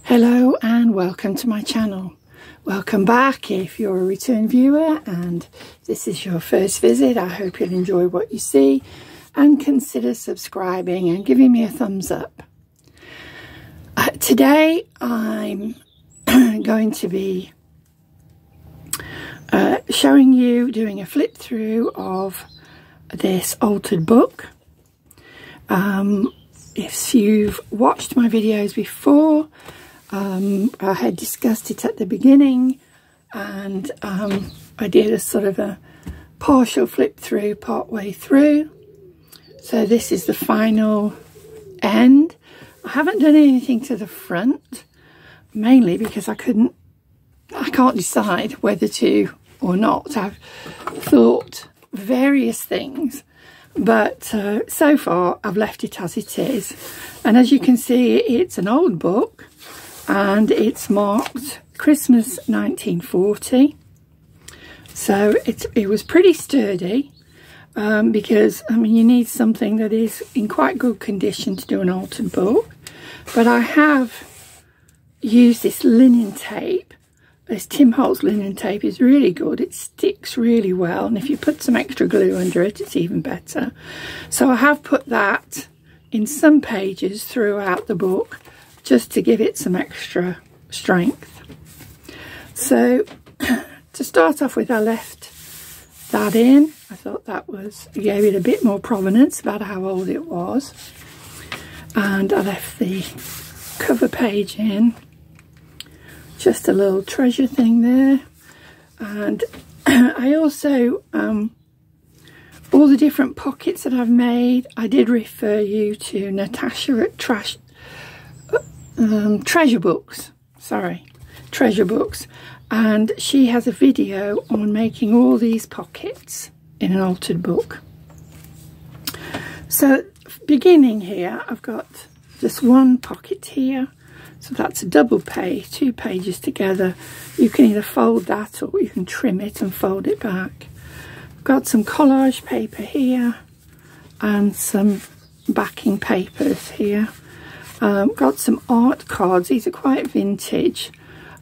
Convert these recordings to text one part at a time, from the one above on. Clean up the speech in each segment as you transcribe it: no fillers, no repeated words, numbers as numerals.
Hello and welcome to my channel. Welcome back if you're a return viewer and this is your first visit. I hope you'll enjoy what you see and consider subscribing and giving me a thumbs up. Today I'm going to be showing you doing a flip through of this altered book. If you've watched my videos before, I had discussed it at the beginning and I did a sort of a partial flip through part way through. So this is the final end. I haven't done anything to the front, mainly because I can't decide whether to or not. I've thought various things, but so far I've left it as it is. And as you can see, it's an old book and it's marked Christmas 1940. So it was pretty sturdy because, I mean, you need something that is in quite good condition to do an altered book. But I have used this linen tape. This Tim Holtz linen tape is really good. It sticks really well, and if you put some extra glue under it, it's even better. So I have put that in some pages throughout the book just to give it some extra strength. So to start off with, I left that in. I thought that gave it a bit more provenance about how old it was. And I left the cover page in. Just a little treasure thing there. And I also, all the different pockets that I've made, I did refer you to Natasha at Treasure Books, and she has a video on making all these pockets in an altered book. So beginning here, I've got just one pocket here, so that's a double page, 2 pages together. You can either fold that or you can trim it and fold it back. I've got some collage paper here and some backing papers here. Got some art cards. These are quite vintage.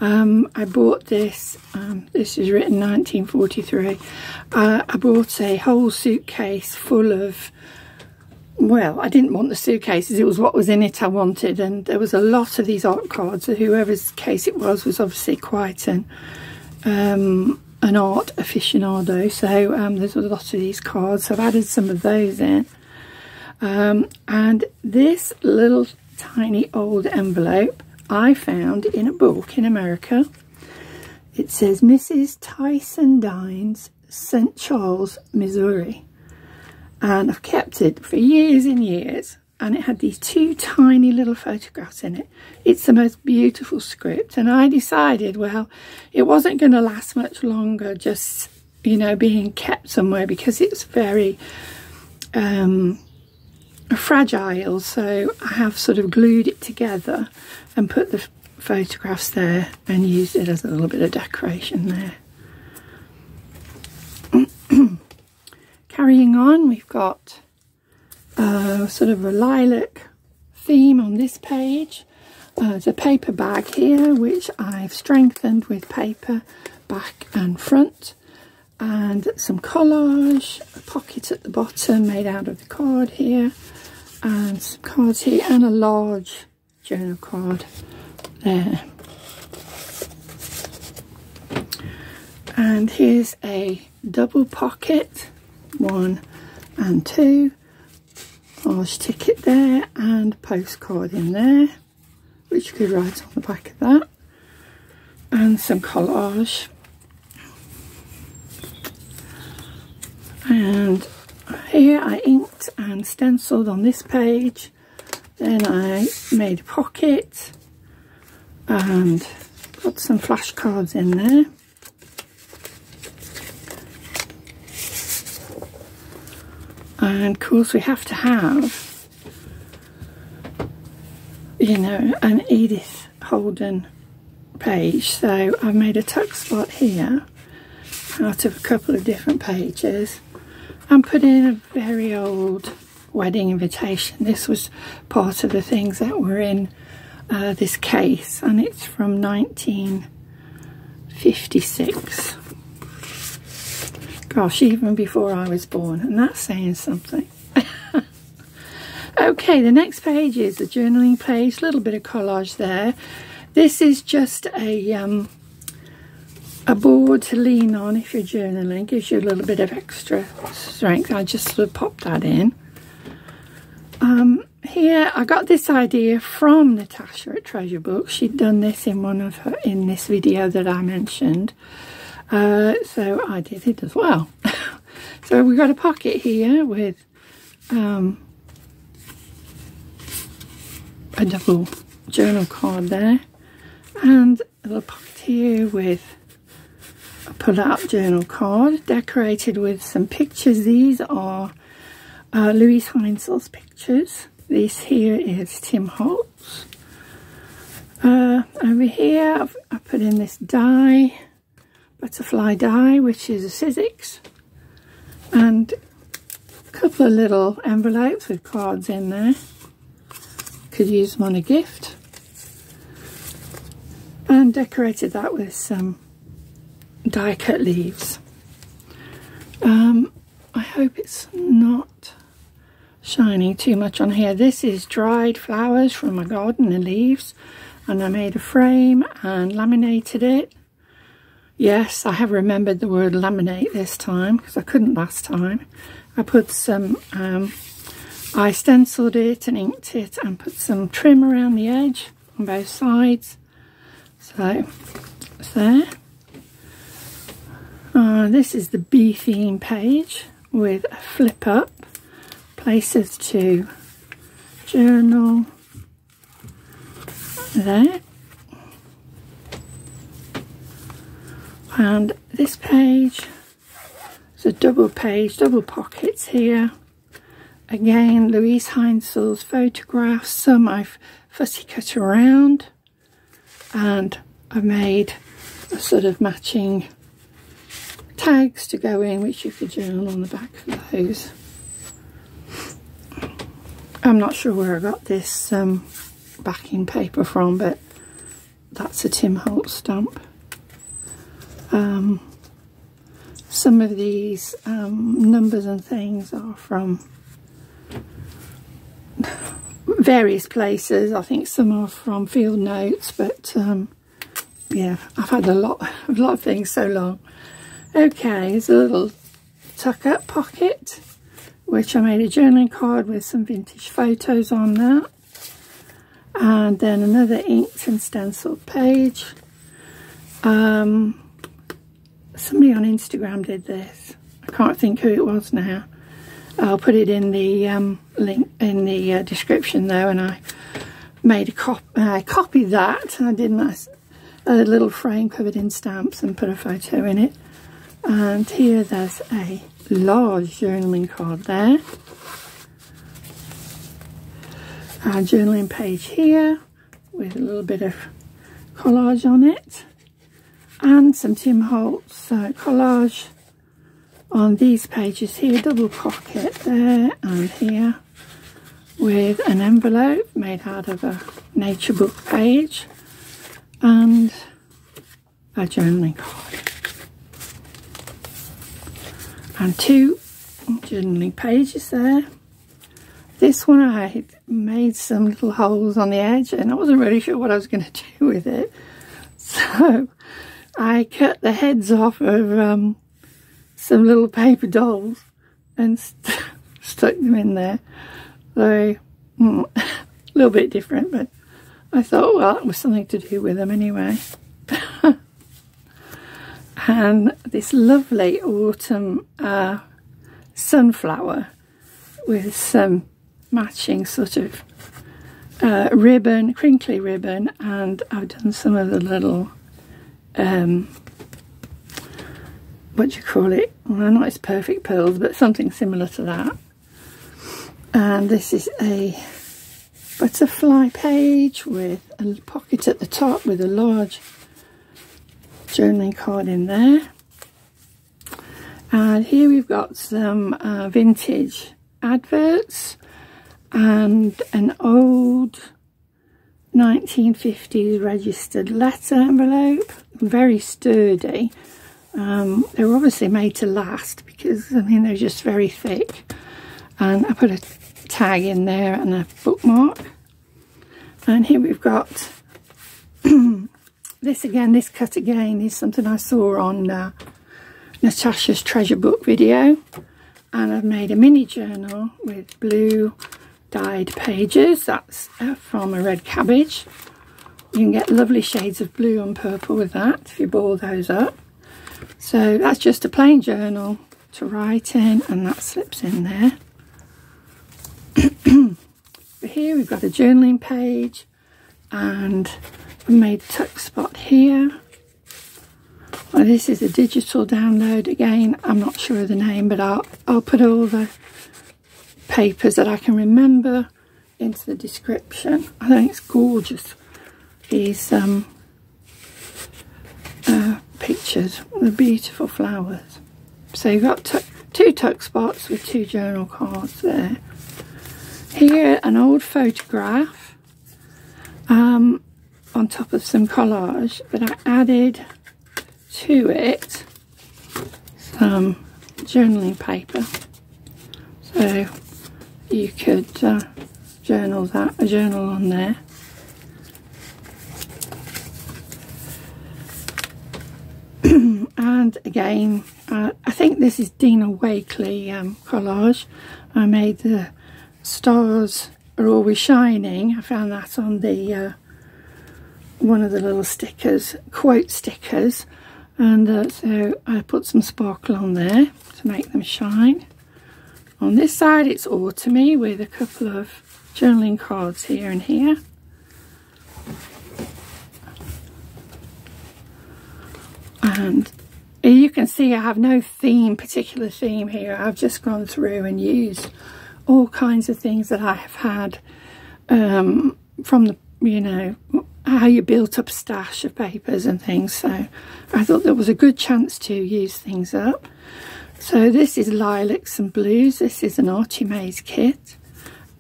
I bought this. This is written 1943. I bought a whole suitcase full of, well, I didn't want the suitcases. It was what was in it I wanted, and there was a lot of these art cards. So whoever's case it was obviously quite an art aficionado. So there's a lot of these cards. So I've added some of those in. And this little tiny old envelope I found in a book in America. It says Mrs. Tyson Dines, St. Charles, Missouri. And I've kept it for years and years. And it had these 2 tiny little photographs in it. It's the most beautiful script. And I decided, well, it wasn't going to last much longer just, you know, being kept somewhere, because it's very fragile. So I have sort of glued it together and put the photographs there and used it as a little bit of decoration there. Carrying on, we've got sort of a lilac theme on this page. There's a paper bag here which I've strengthened with paper back and front, and some collage, a pocket at the bottom made out of the card here, and some cards here, and a large journal card there. And here's a double pocket, 1 and 2, large ticket there, and postcard in there, which you could write on the back of that, and some collage. And here I inked and stenciled on this page. Then I made a pocket and got some flashcards in there. And of course we have to have, you know, an Edith Holden page. So I've made a tuck spot here out of a couple of different pages and put in a very old wedding invitation. This was part of the things that were in this case, and it's from 1956. Gosh, even before I was born, and that's saying something. Okay, the next page is the journaling page, a little bit of collage there. This is just a board to lean on if you're journaling, gives you a little bit of extra strength. I just sort of popped that in. Here I got this idea from Natasha at Treasure Books. She'd done this in in this video that I mentioned, so I did it as well. So we've got a pocket here with a double journal card there, and a little pocket here with a pull-out journal card decorated with some pictures. These are LuiseHeinzl's pictures. This here is Tim Holtz. Over here I put in this die, butterfly die, which is a Sizzix, and a couple of little envelopes with cards in there. Could use them on a gift. And decorated that with some die cut leaves. I hope it's not shining too much on here. This is dried flowers from my garden and leaves, and I made a frame and laminated it. Yes, I have remembered the word laminate this time because I couldn't last time. I put some I stenciled it and inked it and put some trim around the edge on both sides. So it's there. This is the bee theme page with a flip up, places to journal there. And this page is a double page, double pockets here. Again, LuiseHeinzl's photographs. Some I've fussy cut around, and I've made a sort of matching tags to go in, which you could journal on the back of those. I'm not sure where I got this backing paper from, but that's a Tim Holtz stamp. Some of these numbers and things are from various places. I think some are from Field Notes, but yeah, I've had a lot of things so long. Okay, there's a little tuck-up pocket, which I made a journaling card with some vintage photos on that. And then another inked and stenciled page. Somebody on Instagram did this. I can't think who it was now. I'll put it in the link in the description though, and I made a copied that, and I did a little frame covered in stamps and put a photo in it. And here there's a large journaling card there. A journaling page here with a little bit of collage on it, and some Tim Holtz collage on these pages here, double pocket there and here, with an envelope made out of a nature book page and a journaling card. And two journaling pages there. This one I made some little holes on the edge and I wasn't really sure what I was going to do with it. So I cut the heads off of some little paper dolls and stuck them in there. So a little bit different, but I thought, well, that was something to do with them anyway. And this lovely autumn sunflower with some matching sort of ribbon, crinkly ribbon, and I've done some of the little what do you call it? Well, not as perfect pearls, but something similar to that. And this is a butterfly page with a pocket at the top with a large journaling card in there. And here we've got some vintage adverts and an old 1950s registered letter envelope, very sturdy. They were obviously made to last because, I mean, they're just very thick. And I put a tag in there and a bookmark. And here we've got this again, this cut again is something I saw on Natasha's treasure book video. And I've made a mini journal with blue dyed pages. That's from a red cabbage. You can get lovely shades of blue and purple with that if you ball those up. So that's just a plain journal to write in, and that slips in there. But here we've got a journaling page, and we made a tuck spot here. Well, this is a digital download again. I'm not sure of the name, but I'll put all the papers that I can remember into the description. I think it's gorgeous, these pictures, the beautiful flowers. So you've got two tuck spots with two journal cards there. Here, an old photograph on top of some collage, but I added to it some journaling paper, so you could journal a journal on there. And again, I think this is Dina Wakley collage. I made the stars are always shining. I found that on the one of the little stickers, quote stickers. And so I put some sparkle on there to make them shine. On this side it's autumny with a couple of journaling cards here and here. And you can see I have no particular theme here. I've just gone through and used all kinds of things that I have had from the, you know, how you built up a stash of papers and things. So I thought there was a good chance to use things up. So this is lilacs and blues. This is an Artymaze kit.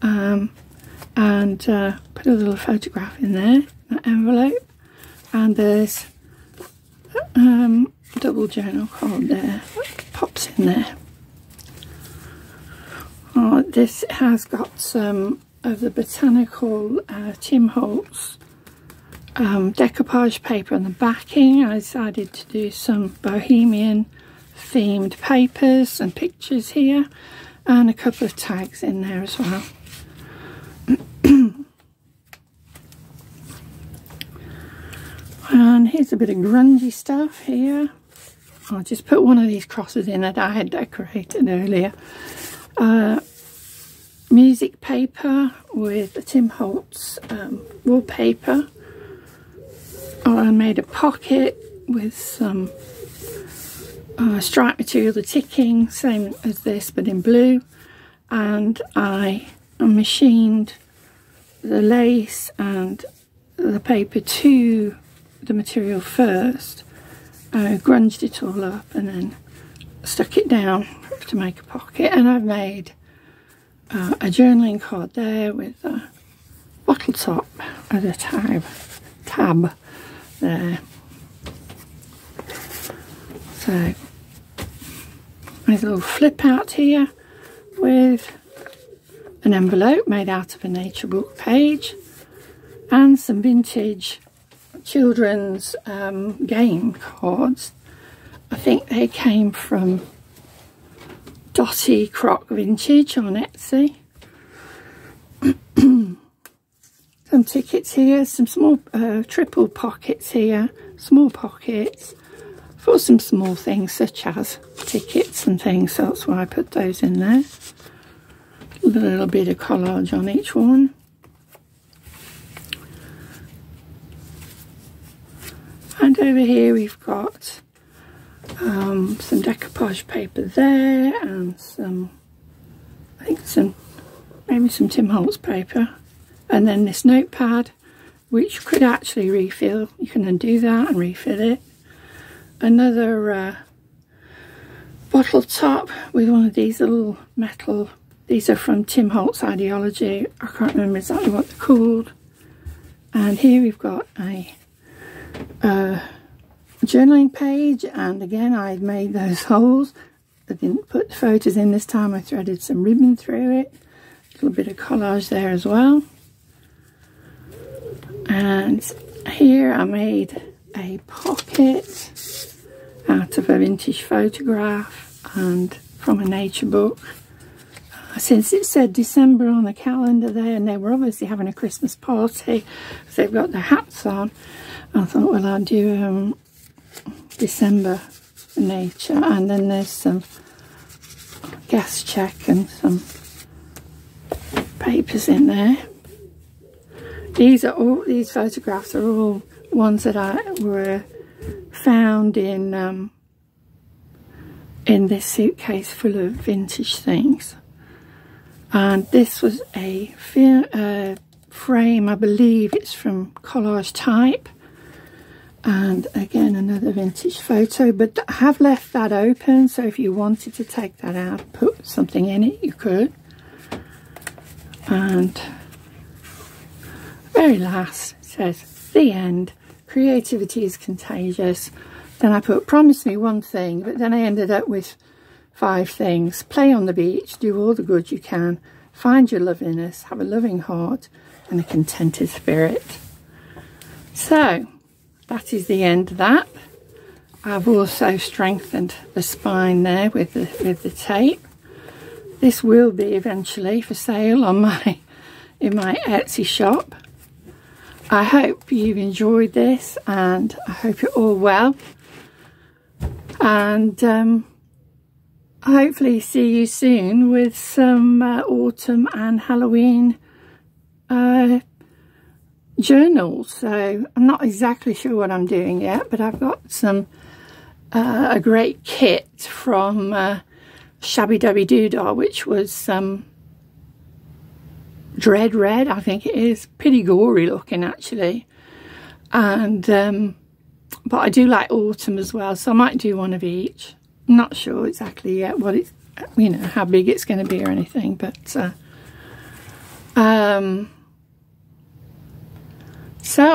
And put a little photograph in there, that envelope. And there's double journal card there, pops in there. This has got some of the botanical Tim Holtz decoupage paper on the backing. I decided to do some Bohemian themed papers and pictures here, and a couple of tags in there as well. And here's a bit of grungy stuff here. I'll just put one of these crosses in that I had decorated earlier. Music paper with the Tim Holtz wallpaper. I made a pocket with some stripe material, the ticking, same as this but in blue. And I machined the lace and the paper to the material first. I grunged it all up and then stuck it down to make a pocket. And I've made a journaling card there with a bottle top as a tab there. So there's a little flip out here with an envelope made out of a nature book page and some vintage children's game cards. I think they came from Dotty Croc Vintage on Etsy. Some tickets here, some small triple pockets here, small pockets for some small things such as tickets and things, so that's why I put those in there. A little bit of collage on each one. And over here we've got some decoupage paper there and some, I think maybe some Tim Holtz paper. And then this notepad, which could actually refill. You can undo that and refill it. Another bottle top with one of these little metal, these are from Tim Holtz Artzology. I can't remember exactly what they're called. And here we've got a journaling page, and again I made those holes. I didn't put the photos in this time, I threaded some ribbon through it. A little bit of collage there as well. And here I made a pocket out of a vintage photograph and from a nature book. Since it said December on the calendar there, and they were obviously having a Christmas party, so they've got their hats on, I thought, well, I'll do December nature. And then there's some gas check and some papers in there. These photographs are all ones that were found in this suitcase full of vintage things. And this was a frame, I believe it's from Collage Type. And again, another vintage photo, but I have left that open, so if you wanted to take that out, put something in it, you could. And very last, it says, the end, creativity is contagious. Then I put, promise me one thing, but then I ended up with 5 things. Play on the beach, do all the good you can, find your loveliness, have a loving heart and a contented spirit. So that is the end of that. I've also strengthened the spine there with the tape. This will be eventually for sale on in my Etsy shop. I hope you've enjoyed this, and I hope you're all well. And hopefully see you soon with some autumn and Halloween journals. So I'm not exactly sure what I'm doing yet, but I've got some a great kit from Shabby Dabby Doodah, which was Dread Red, I think it is. Pretty gory looking actually. And but I do like autumn as well, so I might do one of each. I'm not sure exactly yet what it's, you know, how big it's going to be or anything, but so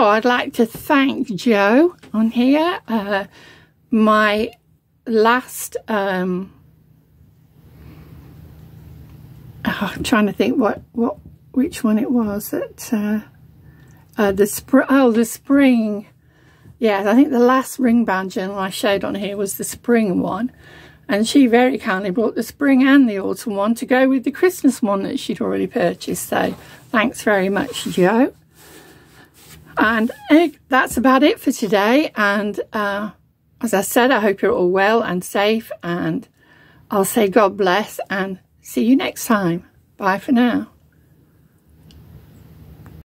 I'd like to thank Joe on here. My last I'm trying to think which one it was that the spring. Yeah, I think the last ring band journal I showed on here was the spring one, and she very kindly brought the spring and the autumn one to go with the Christmas one that she'd already purchased. So thanks very much, Joe. And that's about it for today. And as I said, I hope you're all well and safe, and I'll say God bless and see you next time. Bye for now.